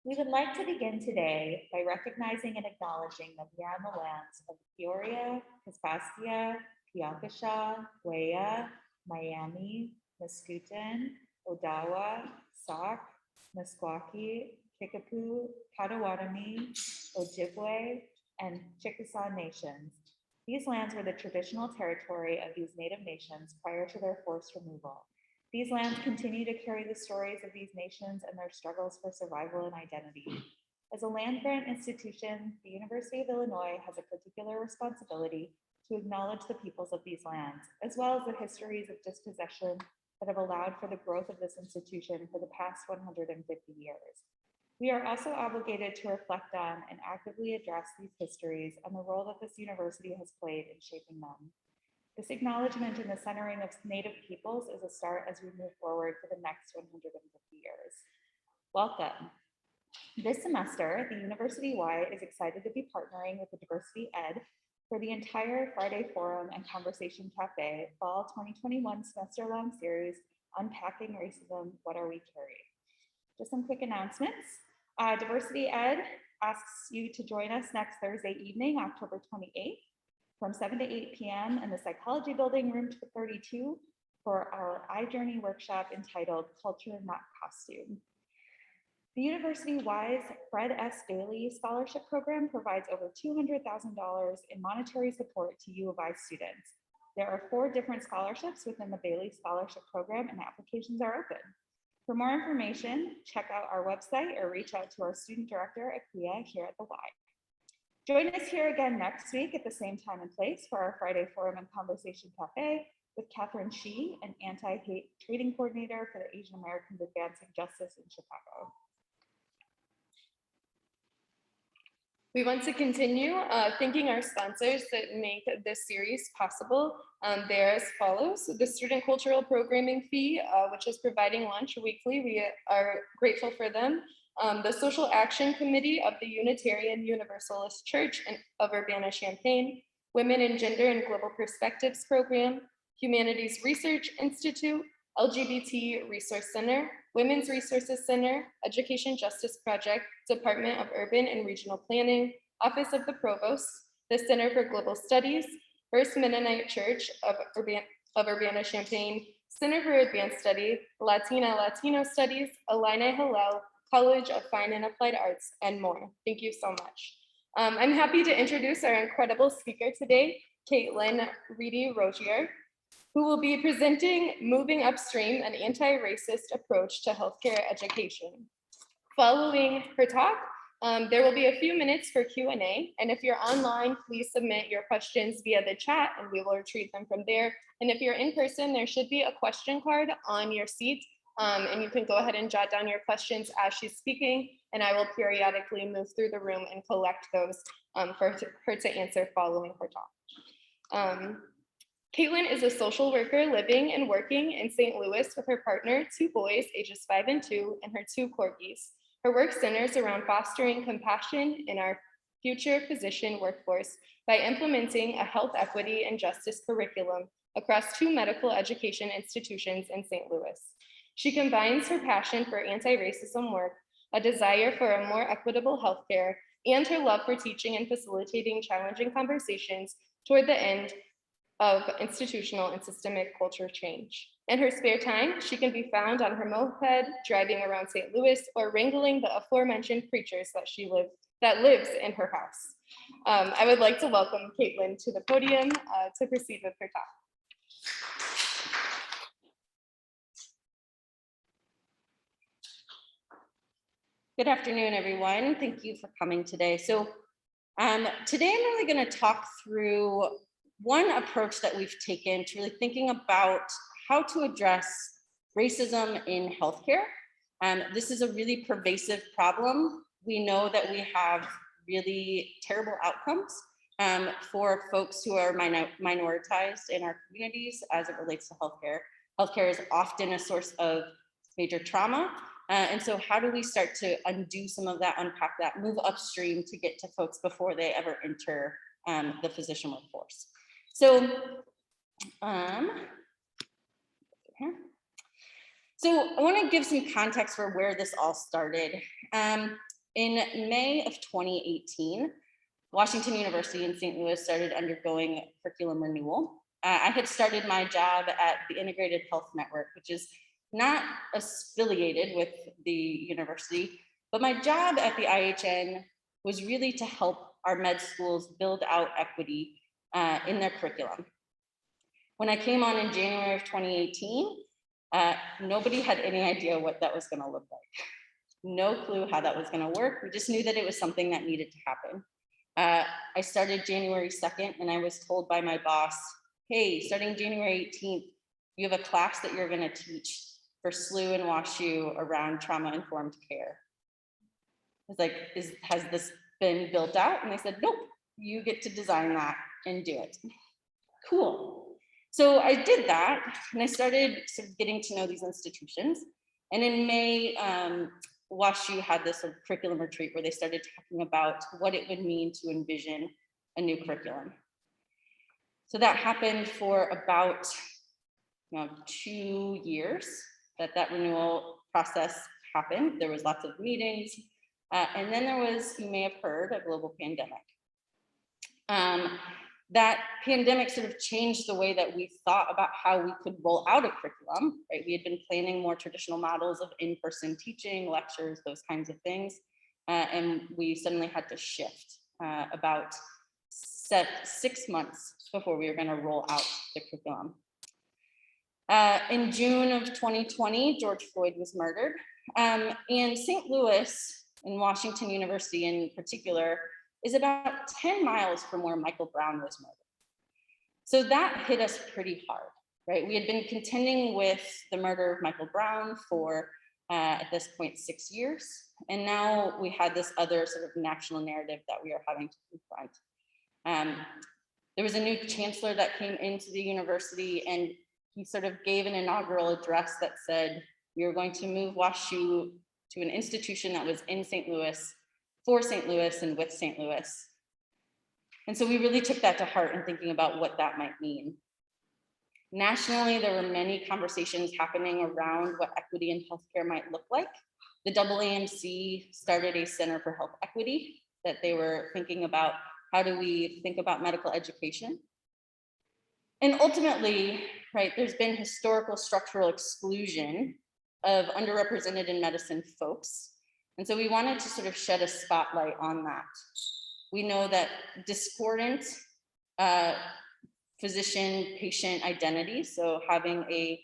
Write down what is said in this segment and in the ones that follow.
We would like to begin today by recognizing and acknowledging that we are on the lands of Peoria, Kaskaskia, Keokasha, Wea, Miami, Muscooten, Odawa, Sauk, Meskwaki, Kickapoo, Potawatomi, Ojibwe, and Chickasaw nations. These lands were the traditional territory of these Native nations prior to their forced removal. These lands continue to carry the stories of these nations and their struggles for survival and identity. As a land grant institution, the University of Illinois has a particular responsibility to acknowledge the peoples of these lands, as well as the histories of dispossession that have allowed for the growth of this institution for the past 150 years. We are also obligated to reflect on and actively address these histories and the role that this university has played in shaping them. This acknowledgement and the centering of Native peoples is a start as we move forward for the next 150 years. Welcome. This semester, the University Y is excited to be partnering with the Diversity Ed for the entire Friday Forum and Conversation Cafe Fall 2021 semester-long series, Unpacking Racism, What Are We Carrying? Just some quick announcements. Diversity Ed asks you to join us next Thursday evening, October 28th, from 7 to 8 p.m. in the Psychology Building, room 32, for our iJourney workshop entitled Culture, Not Costume. The University Y's Fred S. Bailey Scholarship Program provides over $200,000 in monetary support to U of I students. There are 4 different scholarships within the Bailey Scholarship Program, and applications are open. For more information, check out our website or reach out to our student director, Akia, here at the Y. Join us here again next week at the same time and place for our Friday Forum and Conversation Cafe with Catherine Shee, an anti-hate training coordinator for the Asian Americans Advancing Justice in Chicago. We want to continue thanking our sponsors that make this series possible. They're as follows: the Student Cultural Programming Fee, which is providing lunch weekly. We are grateful for them. The Social Action Committee of the Unitarian Universalist Church of Urbana-Champaign, Women in Gender and Global Perspectives Program, Humanities Research Institute, LGBT Resource Center, Women's Resources Center, Education Justice Project, Department of Urban and Regional Planning, Office of the Provost, the Center for Global Studies, First Mennonite Church of Urbana-Champaign, Center for Advanced Study, Latino Studies, Illini Hillel, College of Fine and Applied Arts, and more. Thank you so much. I'm happy to introduce our incredible speaker today, Kaytlin Reedy-Rogier, who will be presenting Moving Upstream, an Anti-Racist Approach to Healthcare Education. Following her talk, there will be a few minutes for Q&A, and if you're online, please submit your questions via the chat and we will retrieve them from there. And if you're in person, there should be a question card on your seat, and you can go ahead and jot down your questions as she's speaking, and I will periodically move through the room and collect those for her to answer following her talk. Kaytlin is a social worker living and working in St. Louis with her partner, 2 boys, ages 5 and 2, and her 2 corgis. Her work centers around fostering compassion in our future physician workforce by implementing a health equity and justice curriculum across 2 medical education institutions in St. Louis. She combines her passion for anti-racism work, a desire for a more equitable healthcare, and her love for teaching and facilitating challenging conversations toward the end of institutional and systemic culture change. In her spare time, she can be found on her moped, driving around St. Louis, or wrangling the aforementioned creatures that lives in her house. I would like to welcome Kaytlin to the podium to proceed with her talk. Good afternoon, everyone. Thank you for coming today. So today I'm really going to talk through one approach that we've taken to really thinking about how to address racism in healthcare. This is a really pervasive problem. We know that we have really terrible outcomes for folks who are minoritized in our communities as it relates to healthcare. Healthcare is often a source of major trauma. And so how do we start to undo some of that, unpack that, move upstream to get to folks before they ever enter the physician workforce? So, I want to give some context for where this all started. in May of 2018, Washington University in St. Louis started undergoing curriculum renewal. I had started my job at the Integrated Health Network, which is not affiliated with the university, but my job at the IHN was really to help our med schools build out equity in their curriculum. When I came on in January of 2018, nobody had any idea what that was going to look like. No clue how that was going to work. We just knew that it was something that needed to happen. I started January 2nd, and I was told by my boss, hey, starting January 18th, you have a class that you're going to teach for SLU and WashU around trauma-informed care. I was like, has this been built out? And they said, nope, you get to design that and do it. Cool. So I did that, and I started sort of getting to know these institutions. And in May, WashU had this sort of curriculum retreat where they started talking about what it would mean to envision a new curriculum. So that happened for about 2 years that renewal process happened. There was lots of meetings. And then there was, you may have heard, a global pandemic. That pandemic sort of changed the way that we thought about how we could roll out a curriculum, right? We had been planning more traditional models of in-person teaching, lectures, those kinds of things. And we suddenly had to shift about 6 months before we were going to roll out the curriculum. In June of 2020, George Floyd was murdered. And St. Louis and Washington University in particular is about 10 miles from where Michael Brown was murdered. So that hit us pretty hard, right? We had been contending with the murder of Michael Brown for, at this point, 6 years. And now we had this other sort of national narrative that we are having to confront. There was a new chancellor that came into the university, and he sort of gave an inaugural address that said, we are going to move WashU to an institution that was in St. Louis, for St. Louis and with St. Louis. And so we really took that to heart in thinking about what that might mean. Nationally, there were many conversations happening around what equity in healthcare might look like. The YMCA started a Center for Health Equity that they were thinking about, how do we think about medical education? And ultimately, right, there's been historical structural exclusion of underrepresented in medicine folks. And so we wanted to sort of shed a spotlight on that. We know that discordant physician-patient identity, so having a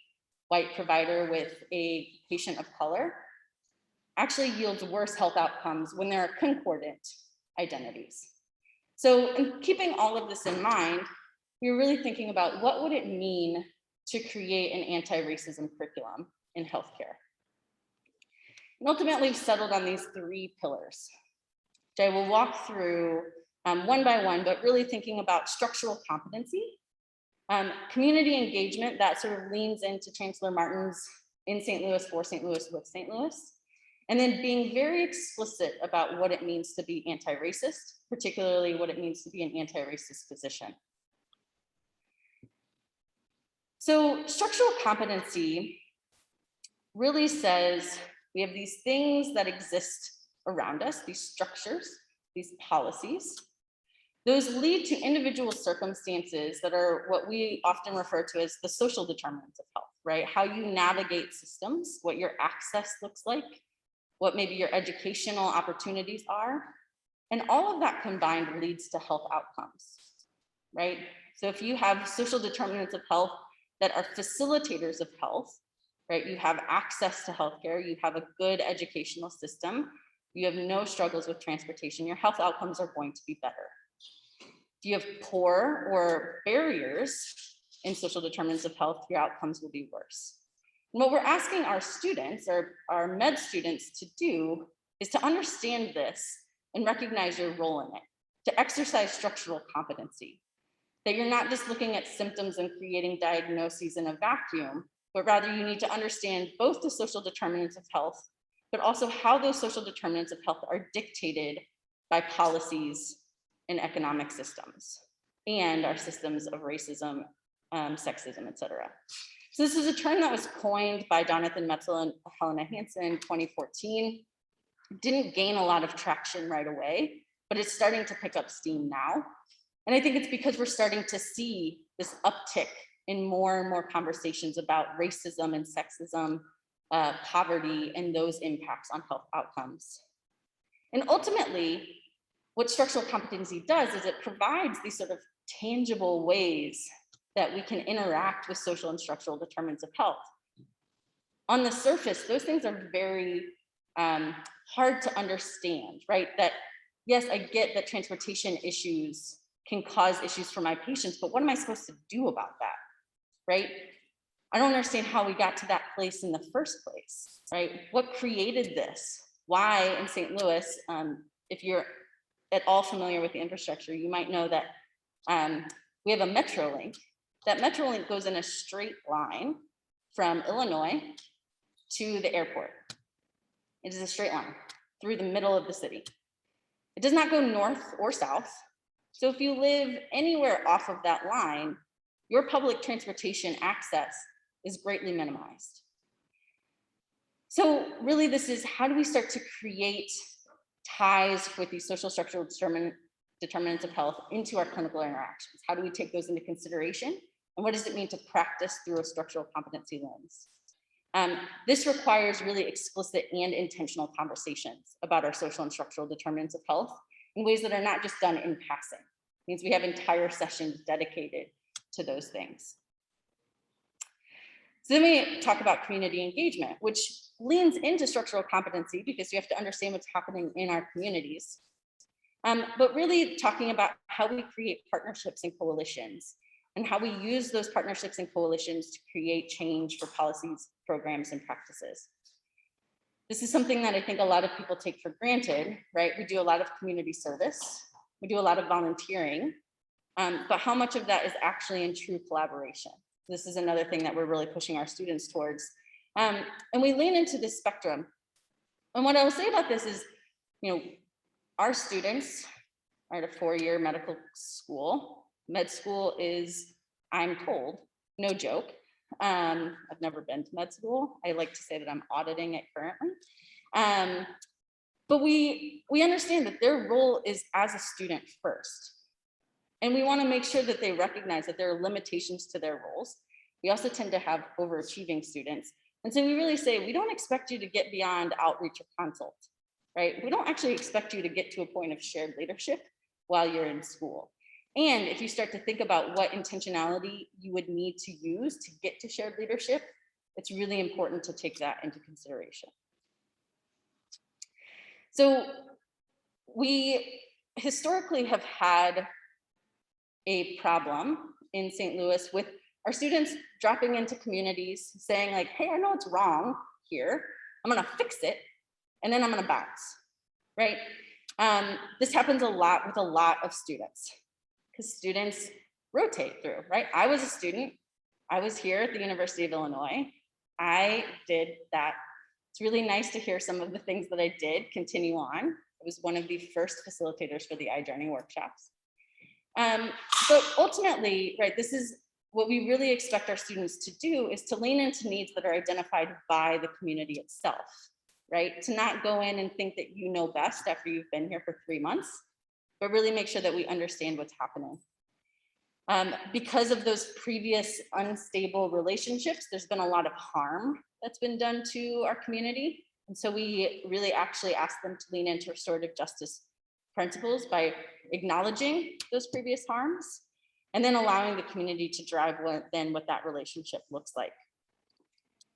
white provider with a patient of color, actually yields worse health outcomes when there are concordant identities. So in keeping all of this in mind, we were really thinking about what would it mean to create an anti-racism curriculum in healthcare. And ultimately, we've settled on these 3 pillars, which I will walk through one by one, but really thinking about structural competency, community engagement that sort of leans into Chancellor Martin's in St. Louis, for St. Louis, with St. Louis, and then being very explicit about what it means to be anti-racist, particularly what it means to be an anti-racist physician. So structural competency really says we have these things that exist around us, these structures, these policies. Those lead to individual circumstances that are what we often refer to as the social determinants of health, right? How you navigate systems, what your access looks like, what maybe your educational opportunities are. And all of that combined leads to health outcomes, right? So if you have social determinants of health that are facilitators of health, right? You have access to healthcare, you have a good educational system, you have no struggles with transportation, your health outcomes are going to be better. If you have poor or barriers in social determinants of health, your outcomes will be worse. And what we're asking our students, or our med students, to do is to understand this and recognize your role in it, to exercise structural competency, that you're not just looking at symptoms and creating diagnoses in a vacuum, but rather you need to understand both the social determinants of health, but also how those social determinants of health are dictated by policies and economic systems and our systems of racism, sexism, et cetera. So this is a term that was coined by Jonathan Metzl and Helena Hansen in 2014. didn't gain a lot of traction right away, but it's starting to pick up steam now. And I think it's because we're starting to see this uptick in more and more conversations about racism and sexism, poverty, and those impacts on health outcomes. And ultimately, what structural competency does is it provides these sort of tangible ways that we can interact with social and structural determinants of health. On the surface, those things are very hard to understand, right? That, yes, I get that transportation issues can cause issues for my patients, but what am I supposed to do about that, right? I don't understand how we got to that place in the first place, right? What created this? Why in St. Louis, if you're at all familiar with the infrastructure, you might know that we have a Metrolink. That Metrolink goes in a straight line from Illinois to the airport. It is a straight line through the middle of the city. It does not go north or south. So if you live anywhere off of that line, your public transportation access is greatly minimized. So really this is, how do we start to create ties with these social structural determinants of health into our clinical interactions? How do we take those into consideration? And what does it mean to practice through a structural competency lens? This requires really explicit and intentional conversations about our social and structural determinants of health in ways that are not just done in passing. It means we have entire sessions dedicated to those things. So then we talk about community engagement, which leans into structural competency because we have to understand what's happening in our communities. But really talking about how we create partnerships and coalitions and how we use those partnerships and coalitions to create change for policies, programs, and practices. This is something that I think a lot of people take for granted, right? We do a lot of community service, we do a lot of volunteering, but how much of that is actually in true collaboration? This is another thing that we're really pushing our students towards. And we lean into this spectrum. And what I will say about this is, our students are at a 4-year medical school. Med school is, I'm told, no joke. I've never been to med school. I like to say that I'm auditing it currently. But we understand that their role is as a student first. And we want to make sure that they recognize that there are limitations to their roles. We also tend to have overachieving students. And so we really say, we don't expect you to get beyond outreach or consult, right? We don't actually expect you to get to a point of shared leadership while you're in school. And if you start to think about what intentionality you would need to use to get to shared leadership, it's really important to take that into consideration. So we historically have had a problem in St. Louis with our students dropping into communities saying like, hey, I know it's wrong here. I'm gonna fix it, and then I'm gonna bounce, right? This happens a lot with a lot of students because students rotate through, right? I was a student. I was here at the University of Illinois. I did that. It's really nice to hear some of the things that I did continue on. I was one of the first facilitators for the iJourney workshops. But ultimately, right, this is what we really expect our students to do, is to lean into needs that are identified by the community itself, right? To not go in and think that you know best after you've been here for 3 months, but really make sure that we understand what's happening. Because of those previous unstable relationships, there's been a lot of harm that's been done to our community. And so we really actually ask them to lean into restorative justice principles by acknowledging those previous harms and then allowing the community to drive what that relationship looks like.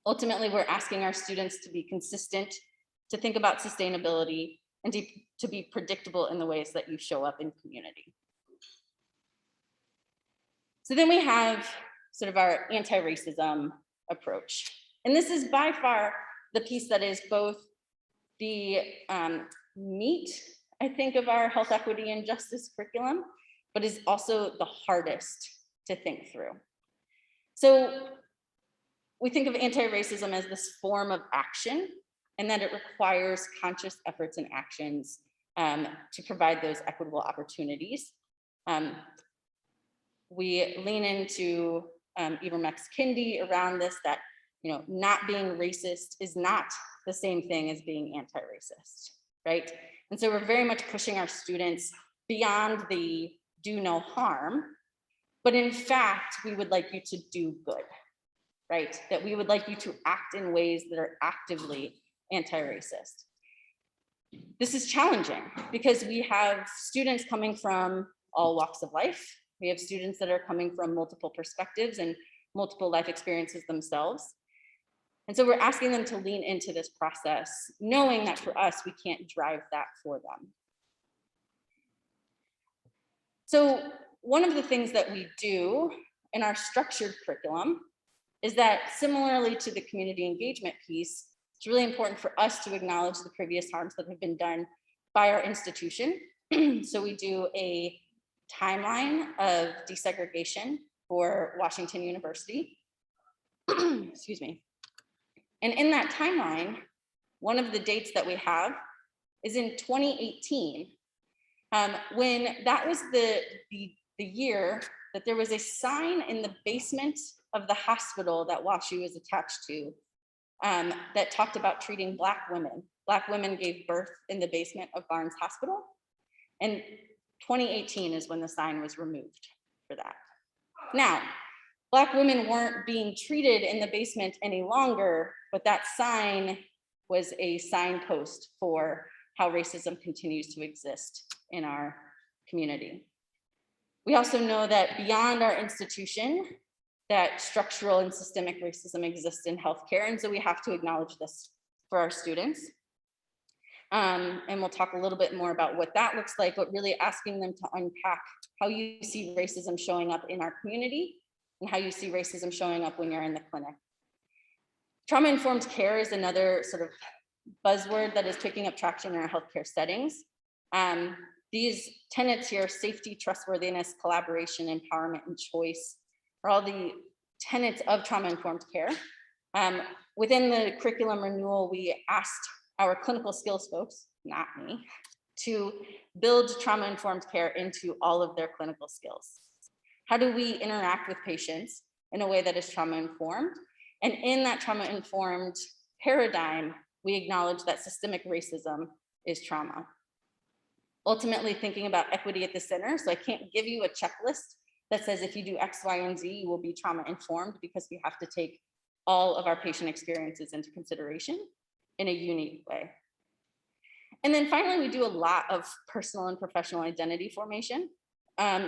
Ultimately, we're asking our students to be consistent, to think about sustainability, and to be predictable in the ways that you show up in community. So then we have sort of our anti-racism approach. And this is by far the piece that is both the meat, I think, of our health equity and justice curriculum, but is also the hardest to think through. So we think of anti-racism as this form of action, and that it requires conscious efforts and actions to provide those equitable opportunities. We lean into Ivermec's Kindi around this, that not being racist is not the same thing as being anti-racist, right? And so we're very much pushing our students beyond the do no harm, but in fact, we would like you to do good, right? That we would like you to act in ways that are actively anti-racist. This is challenging because we have students coming from all walks of life. We have students that are coming from multiple perspectives and multiple life experiences themselves. And so we're asking them to lean into this process, knowing that for us, we can't drive that for them. So one of the things that we do in our structured curriculum is that, similarly to the community engagement piece, it's really important for us to acknowledge the previous harms that have been done by our institution. So we do a timeline of desegregation for Washington University. Excuse me. And in that timeline, one of the dates that we have is in 2018, when that was the year that there was a sign in the basement of the hospital that WashU is attached to that talked about treating Black women. Black women gave birth in the basement of Barnes Hospital. And 2018 is when the sign was removed for that. Now, Black women weren't being treated in the basement any longer, but that sign was a signpost for how racism continues to exist in our community. We also know that beyond our institution, that structural and systemic racism exists in healthcare, and so we have to acknowledge this for our students. And we'll talk a little bit more about what that looks like, but really asking them to unpack how you see racism showing up in our community and how you see racism showing up when you're in the clinic. Trauma-informed care is another sort of buzzword that is picking up traction in our healthcare settings. These tenets here, safety, trustworthiness, collaboration, empowerment, and choice, are all the tenets of trauma-informed care. Within the curriculum renewal, we asked our clinical skills folks, not me, to build trauma-informed care into all of their clinical skills. How do we interact with patients in a way that is trauma-informed? And in that trauma-informed paradigm, we acknowledge that systemic racism is trauma. Ultimately thinking about equity at the center. So I can't give you a checklist that says if you do X, Y, and Z, you will be trauma-informed, because we have to take all of our patient experiences into consideration in a unique way. And then finally, we do a lot of personal and professional identity formation.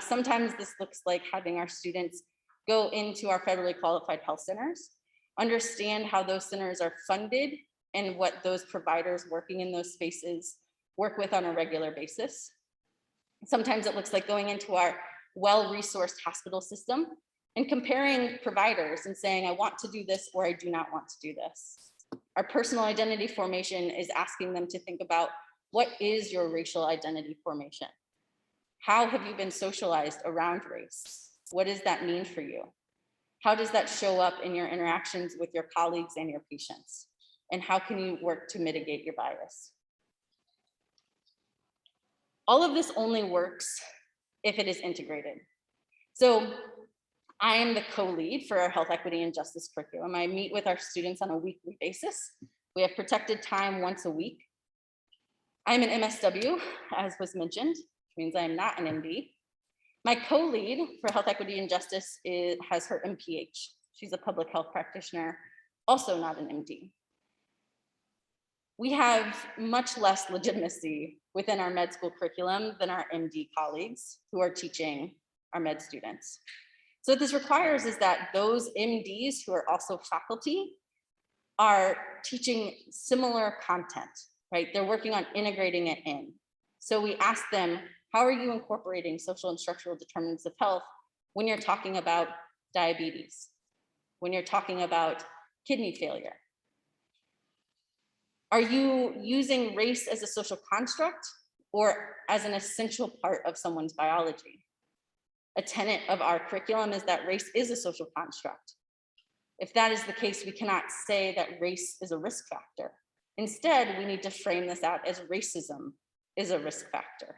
Sometimes this looks like having our students go into our federally qualified health centers, understand how those centers are funded and what those providers working in those spaces work with on a regular basis. Sometimes it looks like going into our well-resourced hospital system and comparing providers and saying, I want to do this or I do not want to do this. Our personal identity formation is asking them to think about, what is your racial identity formation? How have you been socialized around race? What does that mean for you? How does that show up in your interactions with your colleagues and your patients? And how can you work to mitigate your bias? All of this only works if it is integrated. So I am the co-lead for our health equity and justice curriculum. I meet with our students on a weekly basis. We have protected time once a week. I'm an MSW, as was mentioned, which means I'm not an MD. My co-lead for health equity and justice has her MPH. She's a public health practitioner, also not an MD. We have much less legitimacy within our med school curriculum than our MD colleagues who are teaching our med students. So what this requires is that those MDs who are also faculty are teaching similar content, right? They're working on integrating it in. So we ask them, how are you incorporating social and structural determinants of health when you're talking about diabetes, when you're talking about kidney failure? Are you using race as a social construct or as an essential part of someone's biology? A tenet of our curriculum is that race is a social construct. If that is the case, we cannot say that race is a risk factor. Instead, we need to frame this out as racism is a risk factor.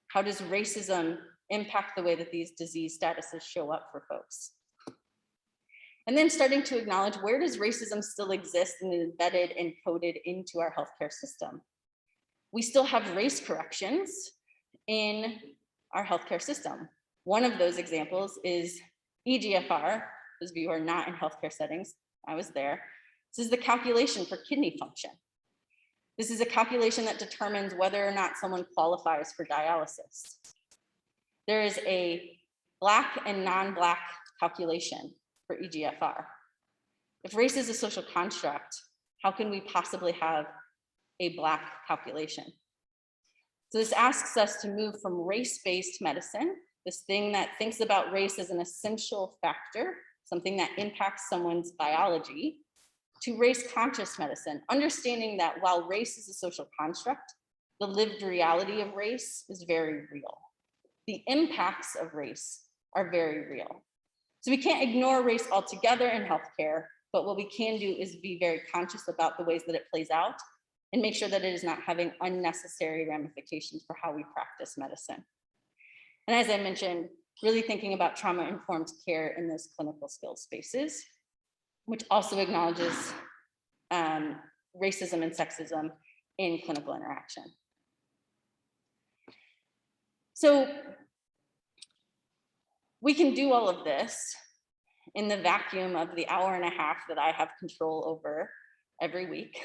How does racism impact the way that these disease statuses show up for folks? And then starting to acknowledge, where does racism still exist and embedded and coded into our healthcare system? we still have race corrections in our healthcare system. One of those examples is EGFR. Those of you who are not in healthcare settings, I was there. This is the calculation for kidney function. This is a calculation that determines whether or not someone qualifies for dialysis. There is a Black and non-Black calculation for EGFR. If race is a social construct, how can we possibly have a Black calculation? So this asks us to move from race-based medicine, this thing that thinks about race as an essential factor, something that impacts someone's biology, to race-conscious medicine, understanding that while race is a social construct, the lived reality of race is very real. The impacts of race are very real. So we can't ignore race altogether in healthcare, but what we can do is be very conscious about the ways that it plays out and make sure that it is not having unnecessary ramifications for how we practice medicine. And as I mentioned, really thinking about trauma-informed care in those clinical skills spaces, which also acknowledges racism and sexism in clinical interaction. So we can do all of this in the vacuum of the hour and a half that I have control over every week,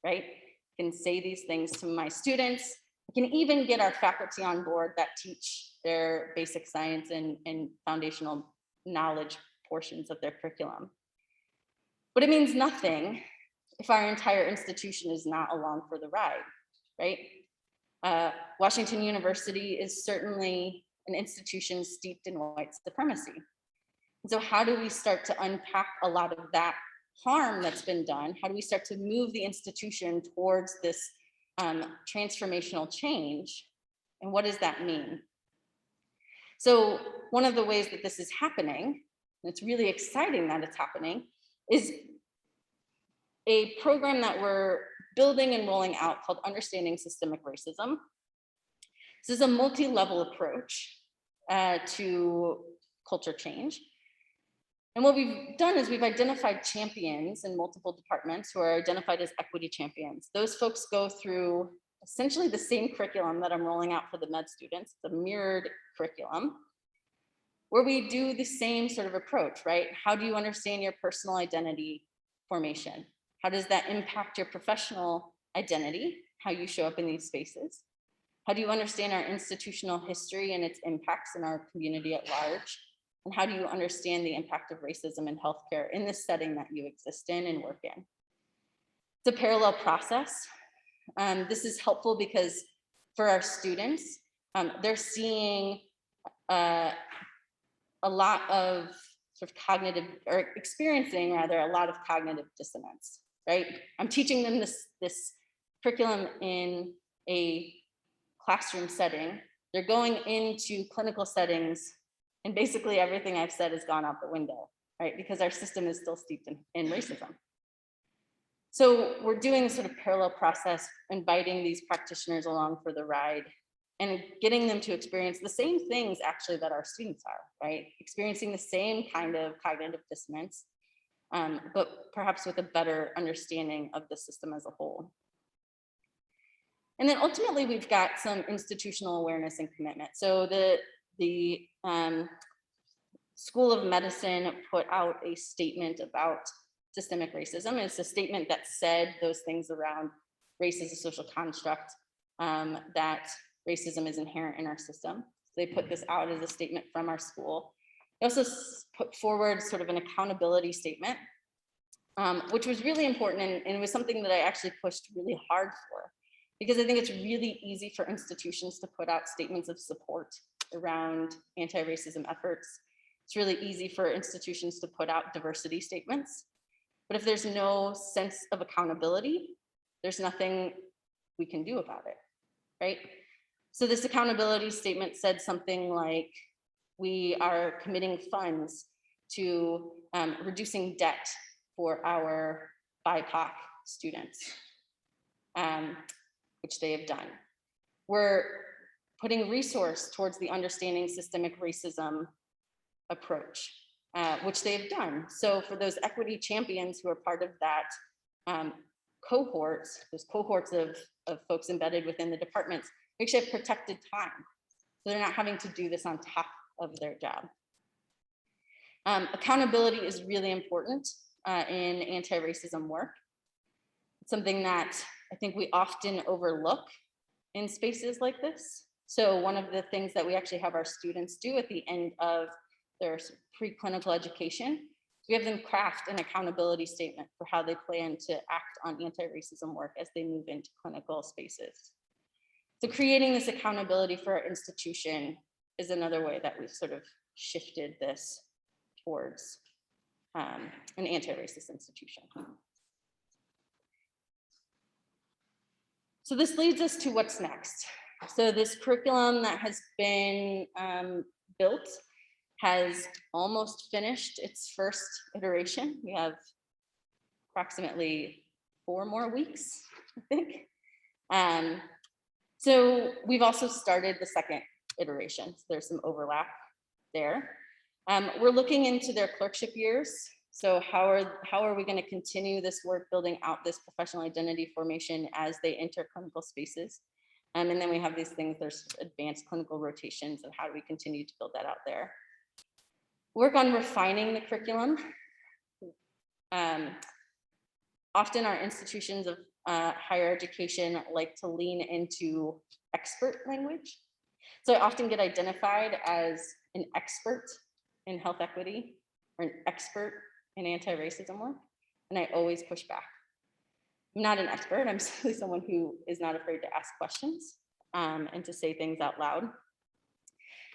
right? I can say these things to my students. I can even get our faculty on board that teach their basic science and foundational knowledge portions of their curriculum. But it means nothing if our entire institution is not along for the ride, right? Washington University is certainly an institution steeped in white supremacy. And so how do we start to unpack a lot of that harm that's been done? How do we start to move the institution towards this transformational change? And what does that mean? So one of the ways that this is happening, and it's really exciting that it's happening, is a program that we're building and rolling out called Understanding Systemic Racism. This is a multi-level approach to culture change. And what we've done is we've identified champions in multiple departments who are identified as equity champions. Those folks go through essentially the same curriculum that I'm rolling out for the med students, the mirrored curriculum, where we do the same sort of approach, right? How do you understand your personal identity formation? How does that impact your professional identity, how you show up in these spaces? How do you understand our institutional history and its impacts in our community at large? And how do you understand the impact of racism in healthcare in this setting that you exist in and work in? It's a parallel process. This is helpful because for our students, they're seeing a lot of sort of cognitive, or experiencing rather, a lot of cognitive dissonance, right? I'm teaching them this curriculum in a classroom setting. They're going into clinical settings and basically everything I've said has gone out the window, right? Because our system is still steeped in racism. So we're doing a sort of parallel process, inviting these practitioners along for the ride and getting them to experience the same things actually that our students are, right? Experiencing the same kind of cognitive dissonance, but perhaps with a better understanding of the system as a whole. And then ultimately we've got some institutional awareness and commitment. So the School of Medicine put out a statement about systemic racism. It's a statement that said those things around race as a social construct, that racism is inherent in our system. So they put this out as a statement from our school. They also put forward sort of an accountability statement, which was really important, and it was something that I actually pushed really hard for, because I think it's really easy for institutions to put out statements of support around anti-racism efforts. It's really easy for institutions to put out diversity statements. But if there's no sense of accountability, there's nothing we can do about it, right? So this accountability statement said something like, we are committing funds to reducing debt for our BIPOC students, which they have done. We're putting resource towards the Understanding Systemic Racism approach, which they've done. So for those equity champions who are part of that cohorts, those cohorts of folks embedded within the departments, we actually have protected time. So they're not having to do this on top of their job. Accountability is really important in anti-racism work. It's something that I think we often overlook in spaces like this. So one of the things that we actually have our students do at the end of their preclinical education, we have them craft an accountability statement for how they plan to act on anti-racism work as they move into clinical spaces. So creating this accountability for our institution is another way that we've sort of shifted this towards an anti-racist institution. So this leads us to what's next. So this curriculum that has been built has almost finished its first iteration. We have approximately 4 more weeks, I think. So we've also started the second iteration. So there's some overlap there. We're looking into their clerkship years. So how are we going to continue this work, building out this professional identity formation as they enter clinical spaces? And then we have these things, there's advanced clinical rotations, and how do we continue to build that out there? Work on refining the curriculum. Often our institutions of higher education like to lean into expert language. So I often get identified as an expert in health equity or an expert in anti-racism work, and I always push back. I'm not an expert, I'm simply someone who is not afraid to ask questions and to say things out loud.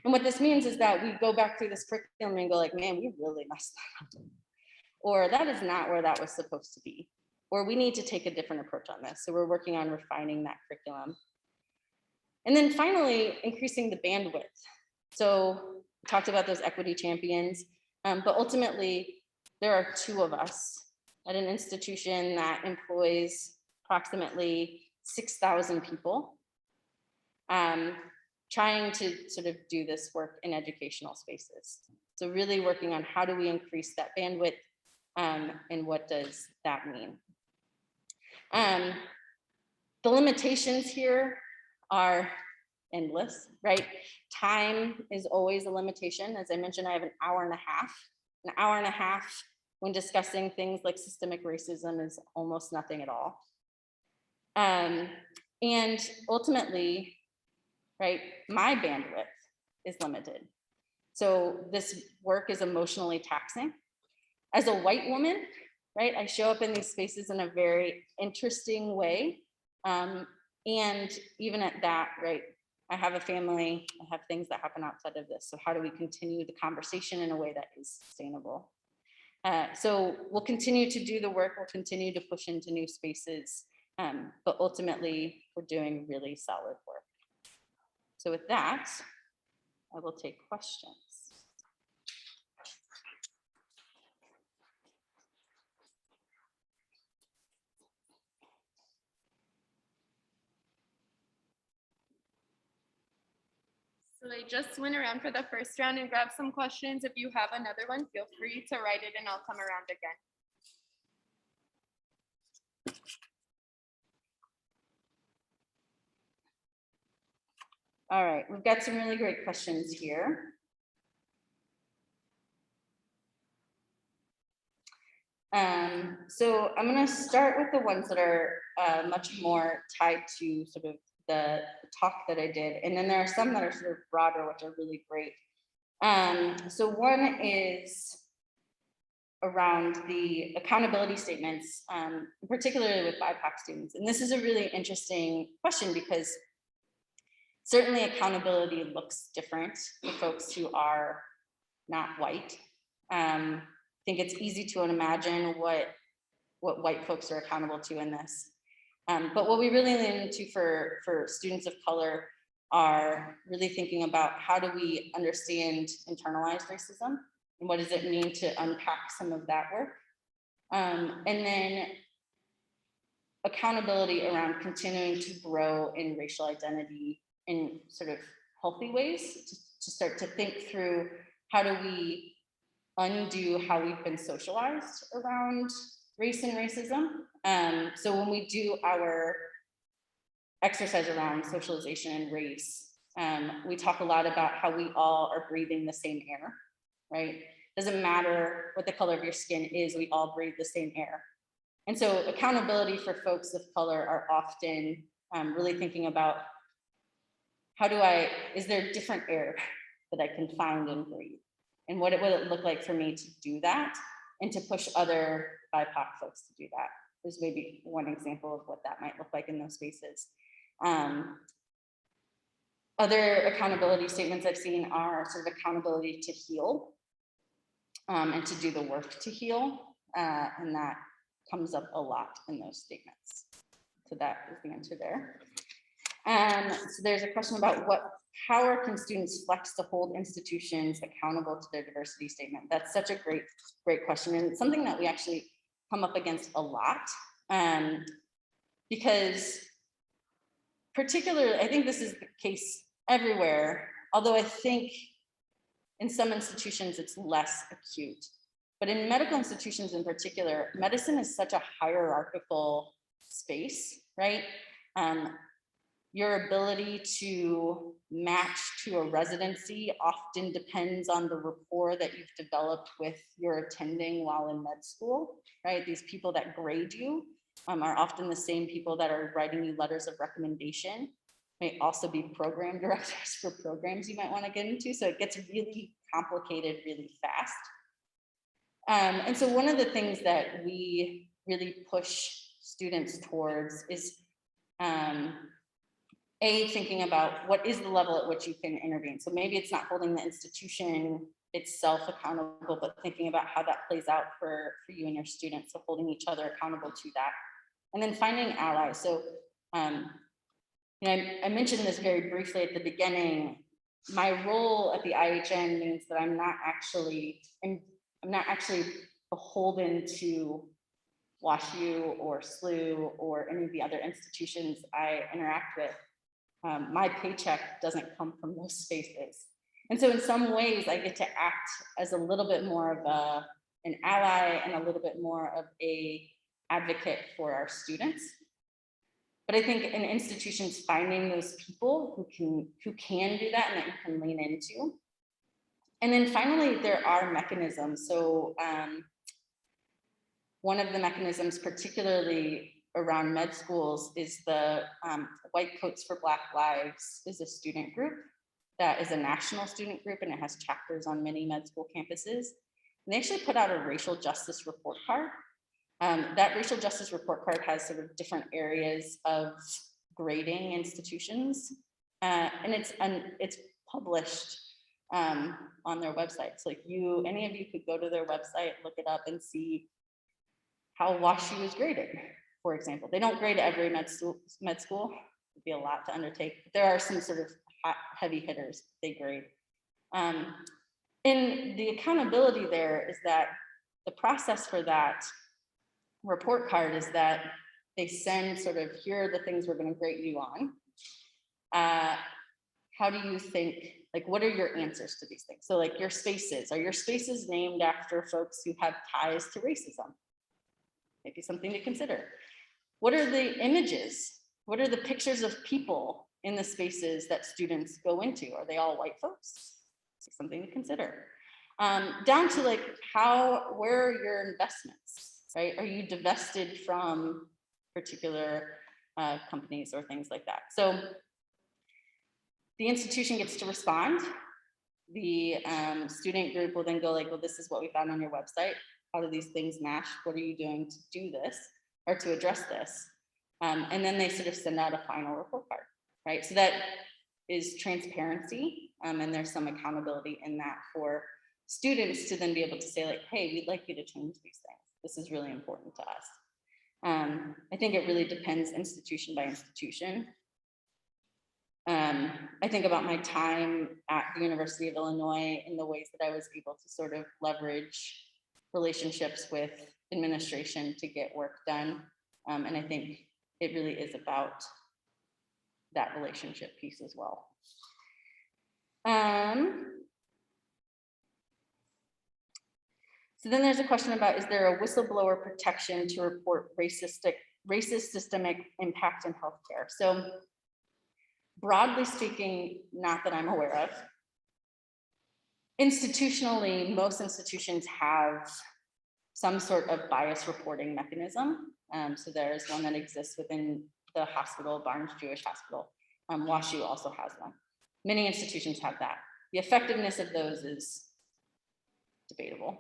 And what this means is that we go back through this curriculum and go like, man, we really messed that up. Or that is not where that was supposed to be. Or we need to take a different approach on this. So we're working on refining that curriculum. And then finally, increasing the bandwidth. So we talked about those equity champions, but ultimately there are 2 of us at an institution that employs approximately 6,000 people, trying to sort of do this work in educational spaces. So really working on how do we increase that bandwidth and what does that mean? The limitations here are endless, right? Time is always a limitation. As I mentioned, I have an hour and a half. An hour and a half when discussing things like systemic racism is almost nothing at all. And ultimately, right, my bandwidth is limited. So this work is emotionally taxing. As a white woman, right, I show up in these spaces in a very interesting way. And even at that, right, I have a family, I have things that happen outside of this. So how do we continue the conversation in a way that is sustainable? So we'll continue to do the work, we'll continue to push into new spaces, but ultimately we're doing really solid work. So with that, I will take questions. So I just went around for the first round and grabbed some questions. If you have another one, feel free to write it and I'll come around again. All right, we've got some really great questions here. So I'm going to start with the ones that are much more tied to sort of the talk that I did. And then there are some that are sort of broader, which are really great. So one is around the accountability statements, particularly with BIPOC students. And this is a really interesting question because certainly accountability looks different for folks who are not white. I think it's easy to imagine what white folks are accountable to in this. But what we really lean into for students of color are really thinking about how do we understand internalized racism and what does it mean to unpack some of that work. And then accountability around continuing to grow in racial identity in sort of healthy ways to start to think through how do we undo how we've been socialized around race and racism So when we do our exercise around socialization and race, we talk a lot about how we all are breathing the same air, right? Doesn't matter what the color of your skin is, we all breathe the same air. And so accountability for folks of color are often really thinking about is there different air that I can find and breathe? And what would it look like for me to do that and to push other BIPOC folks to do that? There's maybe one example of what that might look like in those spaces. Other accountability statements I've seen are sort of accountability to heal and to do the work to heal. And that comes up a lot in those statements. So that is the answer there. So there's a question about what power can students flex to hold institutions accountable to their diversity statement? That's such a great question. And it's something that we actually come up against a lot. Because particularly, I think this is the case everywhere, although I think in some institutions it's less acute. But in medical institutions in particular, medicine is such a hierarchical space, right? Your ability to match to a residency often depends on the rapport that you've developed with your attending while in med school, right? These people that grade you are often the same people that are writing you letters of recommendation, may also be program directors for programs you might want to get into. So it gets really complicated really fast. And so one of the things that we really push students towards is thinking about what is the level at which you can intervene. So maybe it's not holding the institution itself accountable, but thinking about how that plays out for you and your students. So holding each other accountable to that. And then finding allies. So you know, I mentioned this very briefly at the beginning. My role at the IHN means that I'm not actually beholden to WashU or SLU or any of the other institutions I interact with. My paycheck doesn't come from those spaces. And so in some ways I get to act as a little bit more of an ally and a little bit more of a advocate for our students. But I think in institutions, finding those people who can do that and that you can lean into. And then finally, there are mechanisms. So one of the mechanisms, particularly around med schools, is the White Coats for Black Lives is a student group that is a national student group, and it has chapters on many med school campuses. And they actually put out a racial justice report card. That racial justice report card has sort of different areas of grading institutions, and it's published on their website. So like any of you could go to their website, look it up, and see how WashU is graded. For example, they don't grade every med school. It'd be a lot to undertake. But there are some sort of heavy hitters they grade. And the accountability there is that the process for that report card is that they send sort of, here are the things we're going to grade you on. How do you think, like, what are your answers to these things? So like your spaces, are your spaces named after folks who have ties to racism? Maybe something to consider. What are the images? What are the pictures of people in the spaces that students go into? Are they all white folks? Something to consider. Down to like, where are your investments, right? Are you divested from particular companies or things like that? So the institution gets to respond. The student group will then go like, well, this is what we found on your website. How do these things match? What are you doing to do this or to address this? And then they sort of send out a final report card, right? So that is transparency, and there's some accountability in that for students to then be able to say like, hey, we'd like you to change these things. This is really important to us. I think it really depends institution by institution. I think about my time at the University of Illinois in the ways that I was able to sort of leverage relationships with administration to get work done. And I think it really is about that relationship piece as well. So then there's a question about, is there a whistleblower protection to report racist systemic impact in healthcare? So broadly speaking, not that I'm aware of. Institutionally, most institutions have some sort of bias reporting mechanism. So there's one that exists within the hospital, Barnes Jewish Hospital. WashU also has one. Many institutions have that. The effectiveness of those is debatable.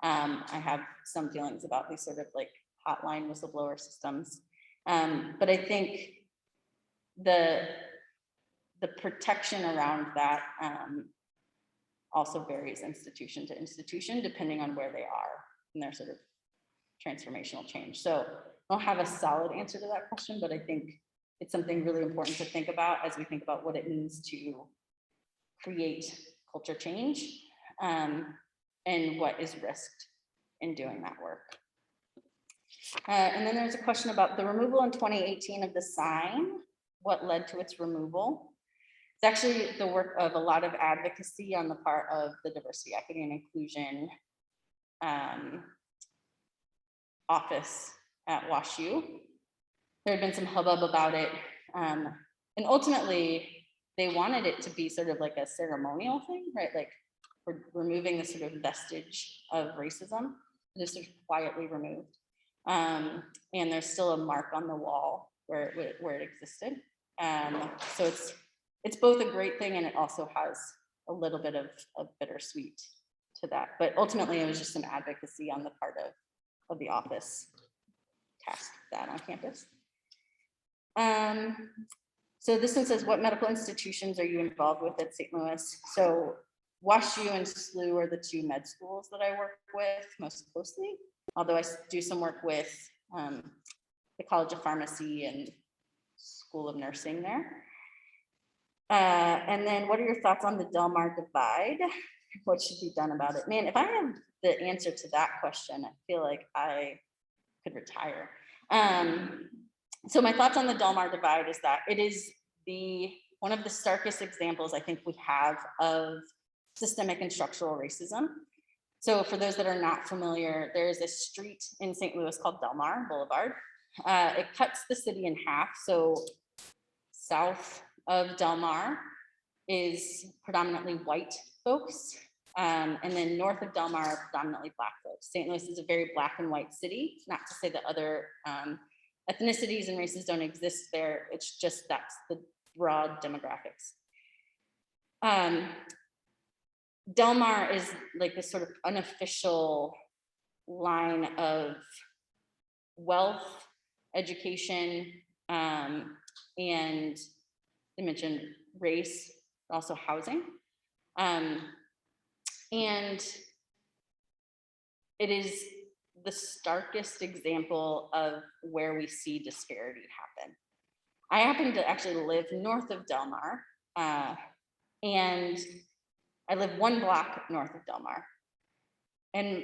I have some feelings about these sort of like hotline whistleblower systems. But I think the protection around that also varies institution to institution, depending on where they are in their sort of transformational change. So I don't have a solid answer to that question, but I think it's something really important to think about as we think about what it means to create culture change and what is risked in doing that work. And then there's a question about the removal in 2018 of the sign. What led to its removal? It's actually the work of a lot of advocacy on the part of the diversity, equity, and inclusion office at WashU. There had been some hubbub about it. And ultimately, they wanted it to be sort of like a ceremonial thing, right? Like we're removing the sort of vestige of racism, just sort of quietly removed. And there's still a mark on the wall where it existed. So it's both a great thing and it also has a little bit of bittersweet to that. But ultimately, it was just some advocacy on the part of the office tasked that on campus. So this one says, what medical institutions are you involved with at St. Louis? So WashU and SLU are the two med schools that I work with most closely, although I do some work with the College of Pharmacy and School of Nursing there. And then what are your thoughts on the Del Mar divide? What should be done about it? Man, if I have the answer to that question, I feel like I could retire. So my thoughts on the Del Mar divide is that it is one of the starkest examples I think we have of systemic and structural racism. So for those that are not familiar, there is a street in St. Louis called Del Mar Boulevard. It cuts the city in half. So south of Del Mar is predominantly white folks. And then north of Del Mar are predominantly Black folks. St. Louis is a very Black and white city, not to say that other ethnicities and races don't exist there. It's just that's the broad demographics. Del Mar is like this sort of unofficial line of wealth, education, and I mentioned race, also housing. And it is the starkest example of where we see disparity happen. I happen to actually live north of Del Mar, and I live 1 block north of Del Mar. And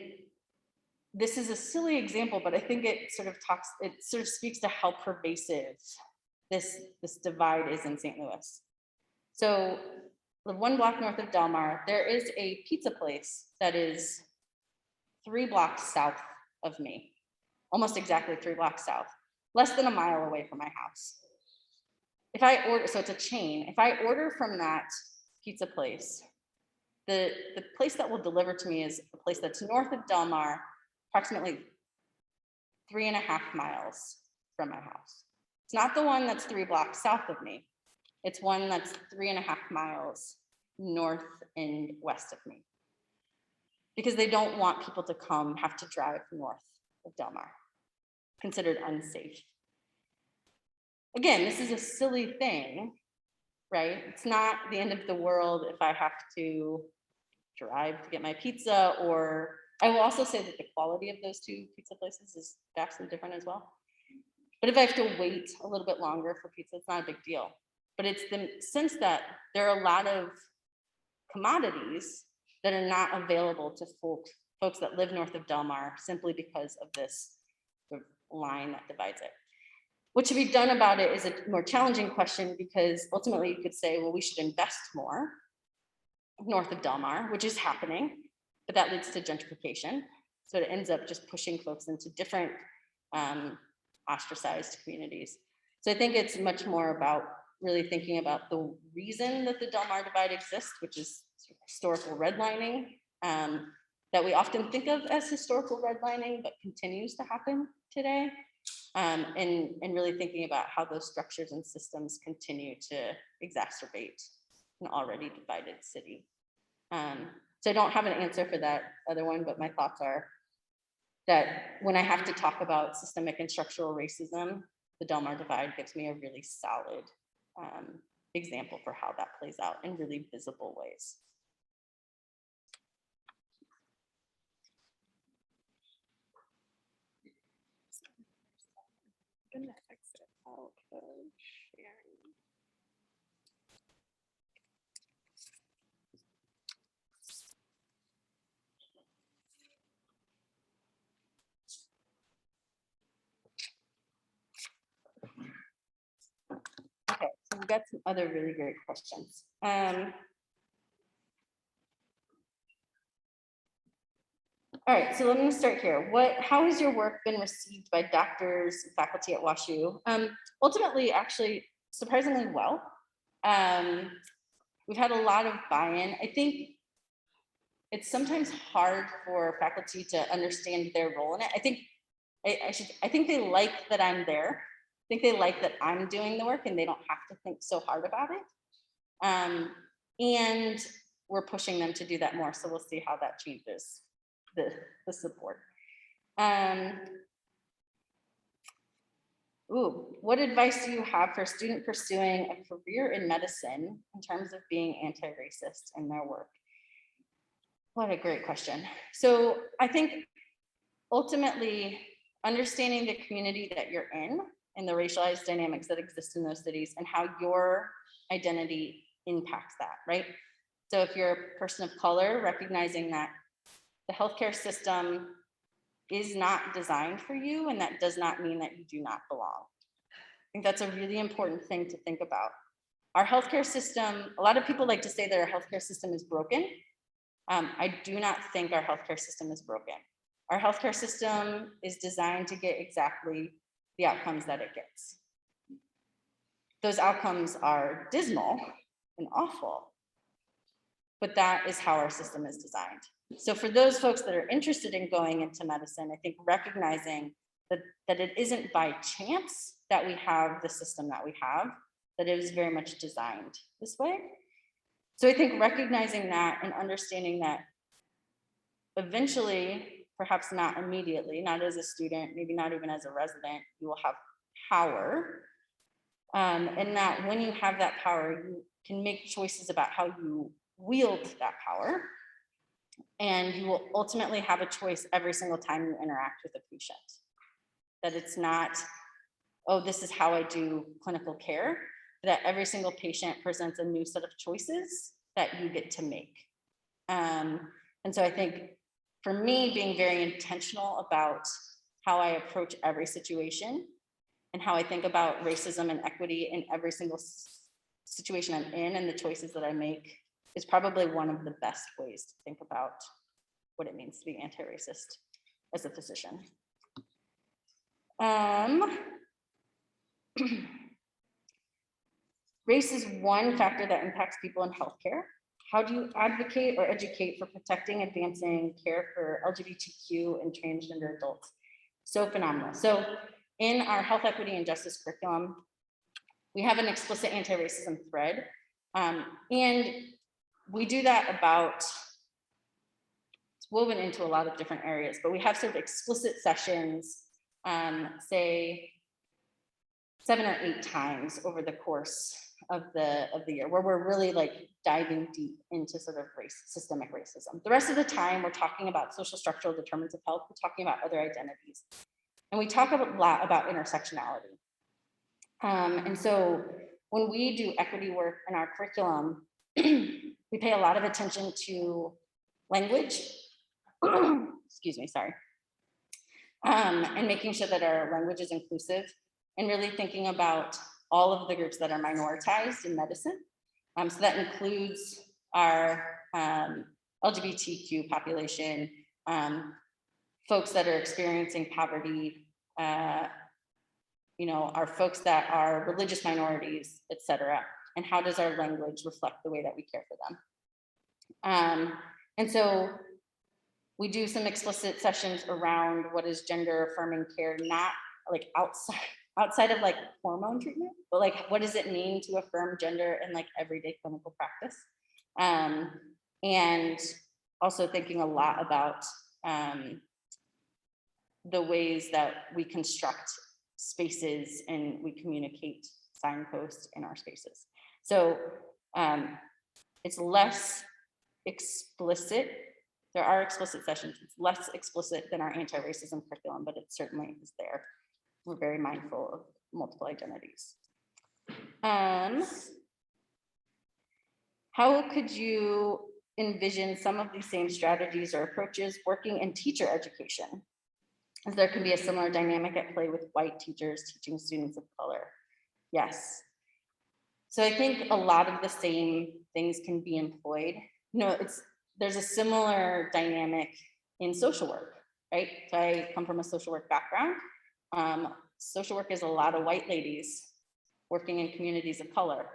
this is a silly example, but I think it sort of speaks to how pervasive this divide is in St. Louis. So the 1 block north of Del Mar, there is a pizza place that is 3 blocks south of me, almost exactly 3 blocks south, less than a mile away from my house. If I order, so it's a chain, if I order from that pizza place, the place that will deliver to me is a place that's north of Del Mar, approximately 3.5 miles from my house. It's not the one that's 3 blocks south of me. It's one that's 3.5 miles north and west of me. Because they don't want people to have to drive north of Del Mar, considered unsafe. Again, this is a silly thing, right? It's not the end of the world if I have to drive to get my pizza, or I will also say that the quality of those 2 pizza places is vastly different as well. But if I have to wait a little bit longer for pizza, it's not a big deal. But it's the sense that there are a lot of commodities that are not available to folks that live north of Del Mar simply because of this sort of line that divides it. What should be done about it is a more challenging question, because ultimately you could say, well, we should invest more north of Del Mar, which is happening, but that leads to gentrification. So it ends up just pushing folks into different ostracized communities. So I think it's much more about really thinking about the reason that the Del Mar divide exists, which is historical redlining, that we often think of as historical redlining, but continues to happen today. And really thinking about how those structures and systems continue to exacerbate an already divided city. So I don't have an answer for that other one, but my thoughts are that when I have to talk about systemic and structural racism, the Del Mar divide gives me a really solid example for how that plays out in really visible ways. I'm gonna exit out of sharing. Okay, so we've got some other really great questions. All right, so let me start here. How has your work been received by doctors and faculty at WashU? Ultimately, actually, surprisingly well. We've had a lot of buy-in. I think it's sometimes hard for faculty to understand their role in it. I think they like that I'm there. I think they like that I'm doing the work and they don't have to think so hard about it. And we're pushing them to do that more. So we'll see how that changes the support. What advice do you have for a student pursuing a career in medicine in terms of being anti-racist in their work? What a great question. So I think ultimately understanding the community that you're in and the racialized dynamics that exist in those cities and how your identity impacts that, right? So if you're a person of color, recognizing that the healthcare system is not designed for you, and that does not mean that you do not belong. I think that's a really important thing to think about. Our healthcare system, a lot of people like to say that our healthcare system is broken. I do not think our healthcare system is broken. Our healthcare system is designed to get exactly the outcomes that it gets. Those outcomes are dismal and awful, but that is how our system is designed. So for those folks that are interested in going into medicine, I think recognizing that it isn't by chance that we have the system that we have, that it is very much designed this way. So I think recognizing that and understanding that eventually, perhaps not immediately, not as a student, maybe not even as a resident, you will have power. And that when you have that power, you can make choices about how you wield that power. And you will ultimately have a choice every single time you interact with a patient. That it's not, oh, this is how I do clinical care, that every single patient presents a new set of choices that you get to make. And so I think for me, being very intentional about how I approach every situation and how I think about racism and equity in every single situation I'm in and the choices that I make is probably one of the best ways to think about what it means to be anti-racist as a physician. Race is one factor that impacts people in healthcare. How do you advocate or educate for protecting, advancing care for LGBTQ and transgender adults? So phenomenal. So in our health equity and justice curriculum, we have an explicit anti-racism thread. And we do that about, it's woven into a lot of different areas, but we have sort of explicit sessions, say 7 or 8 times over the course of the year, where we're really like diving deep into sort of systemic racism. The rest of the time, we're talking about social structural determinants of health. We're talking about other identities. And we talk a lot about intersectionality. And so when we do equity work in our curriculum, we pay a lot of attention to language, excuse me, sorry, and making sure that our language is inclusive and really thinking about all of the groups that are minoritized in medicine. So that includes our LGBTQ population, folks that are experiencing poverty, our folks that are religious minorities, et cetera, and how does our language reflect the way that we care for them. And so we do some explicit sessions around what is gender affirming care, not like outside of like hormone treatment, but like what does it mean to affirm gender in like everyday clinical practice? And also thinking a lot about the ways that we construct spaces and we communicate signposts in our spaces. So it's less explicit. There are explicit sessions. It's less explicit than our anti-racism curriculum, but it certainly is there. We're very mindful of multiple identities. How could you envision some of these same strategies or approaches working in teacher education? As there can be a similar dynamic at play with white teachers teaching students of color. Yes. So I think a lot of the same things can be employed. There's a similar dynamic in social work, right? So I come from a social work background. Social work is a lot of white ladies working in communities of color,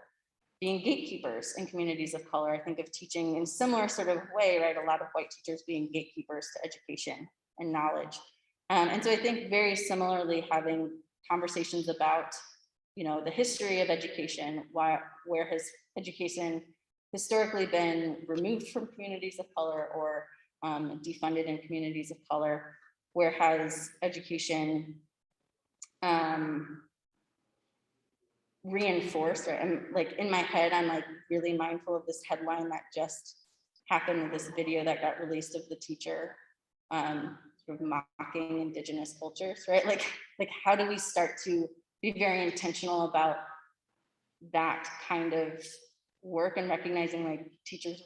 being gatekeepers in communities of color. I think of teaching in similar sort of way, right? A lot of white teachers being gatekeepers to education and knowledge. And so I think very similarly having conversations about, the history of education, where has education historically been removed from communities of color or defunded in communities of color, where has education reinforced, right? I'm like in my head, I'm like really mindful of this headline that just happened with this video that got released of the teacher sort of mocking indigenous cultures, right? Like how do we start to be very intentional about that kind of work and recognizing like teachers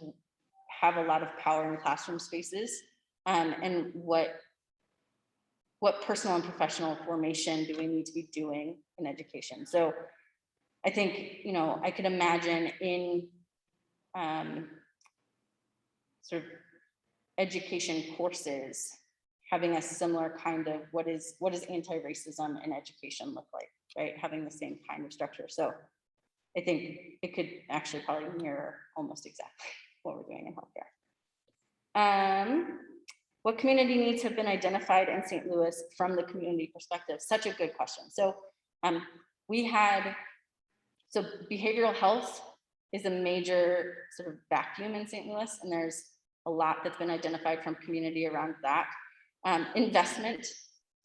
have a lot of power in classroom spaces, and what personal and professional formation do we need to be doing in education? So I think, I could imagine in sort of education courses having a similar kind of what does anti-racism in education look like, right? Having the same kind of structure. So I think it could actually probably mirror almost exactly what we're doing in healthcare. What community needs have been identified in St. Louis from the community perspective? Such a good question. So so behavioral health is a major sort of vacuum in St. Louis, and there's a lot that's been identified from community around that. Investment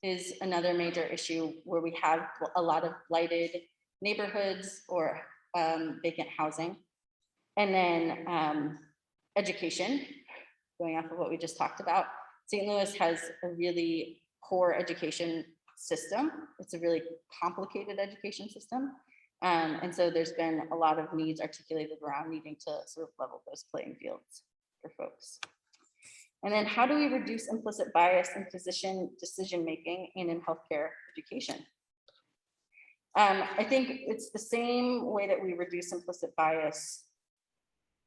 is another major issue where we have a lot of blighted neighborhoods or vacant housing. And then education, going off of what we just talked about. St. Louis has a really poor education system. It's a really complicated education system. And so there's been a lot of needs articulated around needing to sort of level those playing fields for folks. And then how do we reduce implicit bias in physician decision-making and in healthcare education? I think it's the same way that we reduce implicit bias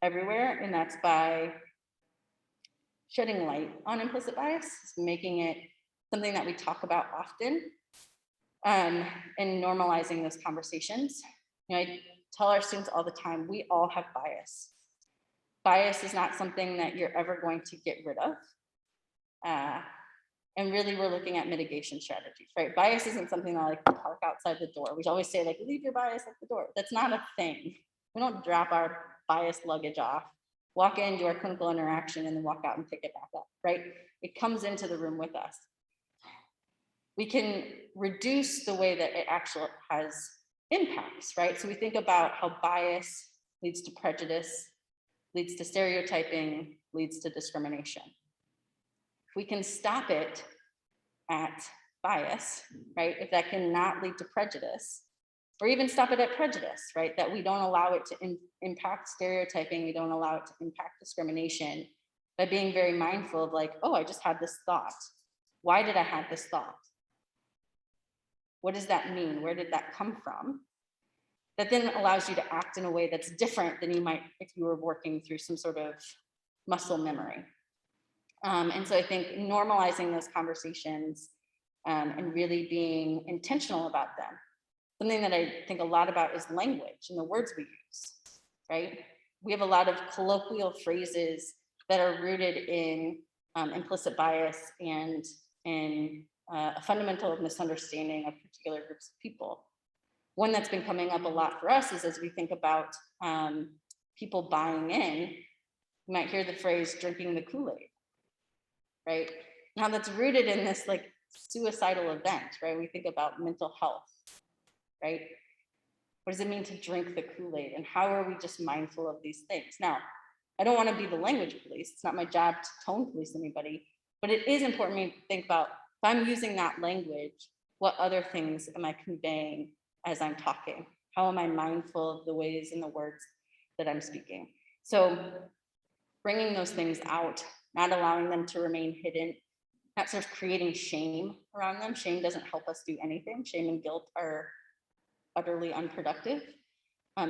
everywhere, and that's by shedding light on implicit bias, making it something that we talk about often, and normalizing those conversations. I tell our students all the time, we all have bias. Bias is not something that you're ever going to get rid of. And really we're looking at mitigation strategies, right? Bias isn't something that like park outside the door. We always say like, leave your bias at the door. That's not a thing. We don't drop our biased luggage off, walk in, do our clinical interaction, and then walk out and pick it back up, right? It comes into the room with us. We can reduce the way that it actually has impacts, right? So we think about how bias leads to prejudice, leads to stereotyping, leads to discrimination. If we can stop it at bias, right? If that cannot lead to prejudice, or even stop it at prejudice, right? That we don't allow it to impact stereotyping, we don't allow it to impact discrimination, by being very mindful of like, oh, I just had this thought. Why did I have this thought? What does that mean? Where did that come from? That then allows you to act in a way that's different than you might if you were working through some sort of muscle memory. And so I think normalizing those conversations and really being intentional about them. Something that I think a lot about is language and the words we use, right? We have a lot of colloquial phrases that are rooted in implicit bias and in a fundamental misunderstanding of particular groups of people. One that's been coming up a lot for us is as we think about people buying in, you might hear the phrase drinking the Kool-Aid, right? Now that's rooted in this like suicidal event, right? We think about mental health, right? What does it mean to drink the Kool-Aid? And how are we just mindful of these things? Now, I don't want to be the language police. It's not my job to tone police anybody, but it is important for me to think about if I'm using that language, what other things am I conveying as I'm talking? How am I mindful of the ways and the words that I'm speaking? So bringing those things out, not allowing them to remain hidden, not sort of creating shame around them. Shame doesn't help us do anything. Shame and guilt are utterly unproductive.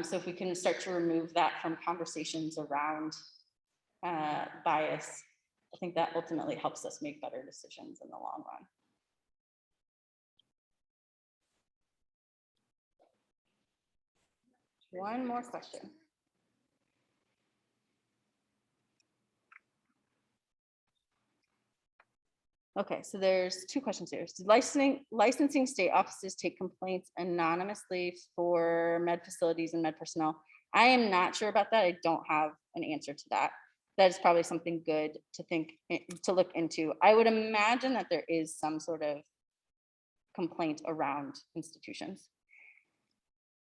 So if we can start to remove that from conversations around bias, I think that ultimately helps us make better decisions in the long run. One more question. Okay, so there's two questions here. Did licensing state offices take complaints anonymously for med facilities and med personnel? I am not sure about that. I don't have an answer to that. That is probably something good to look into. I would imagine that there is some sort of complaint around institutions.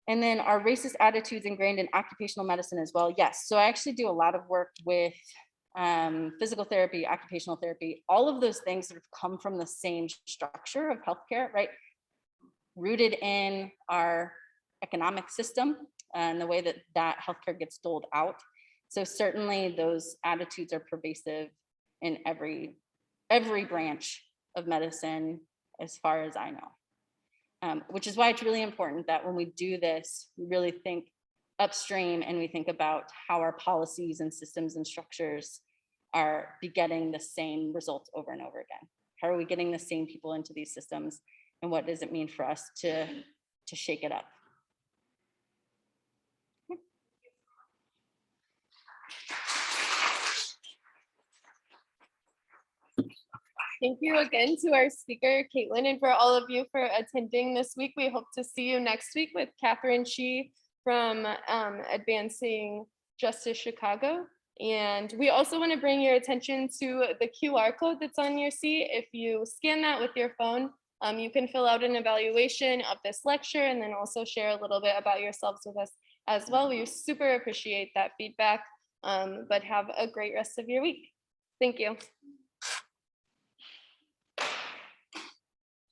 And then are racist attitudes ingrained in occupational medicine as well? Yes. So I actually do a lot of work with physical therapy, occupational therapy, all of those things sort of come from the same structure of healthcare, right? Rooted in our economic system and the way that healthcare gets doled out. So certainly those attitudes are pervasive in every branch of medicine, as far as I know. Which is why it's really important that when we do this, we really think upstream and we think about how our policies and systems and structures are begetting the same results over and over again. How are we getting the same people into these systems? And what does it mean for us to shake it up? Thank you again to our speaker, Kaytlin, and for all of you for attending this week. We hope to see you next week with Catherine Shee from Advancing Justice Chicago. And we also want to bring your attention to the QR code that's on your seat. If you scan that with your phone, you can fill out an evaluation of this lecture and then also share a little bit about yourselves with us as well. We super appreciate that feedback, but have a great rest of your week. Thank you.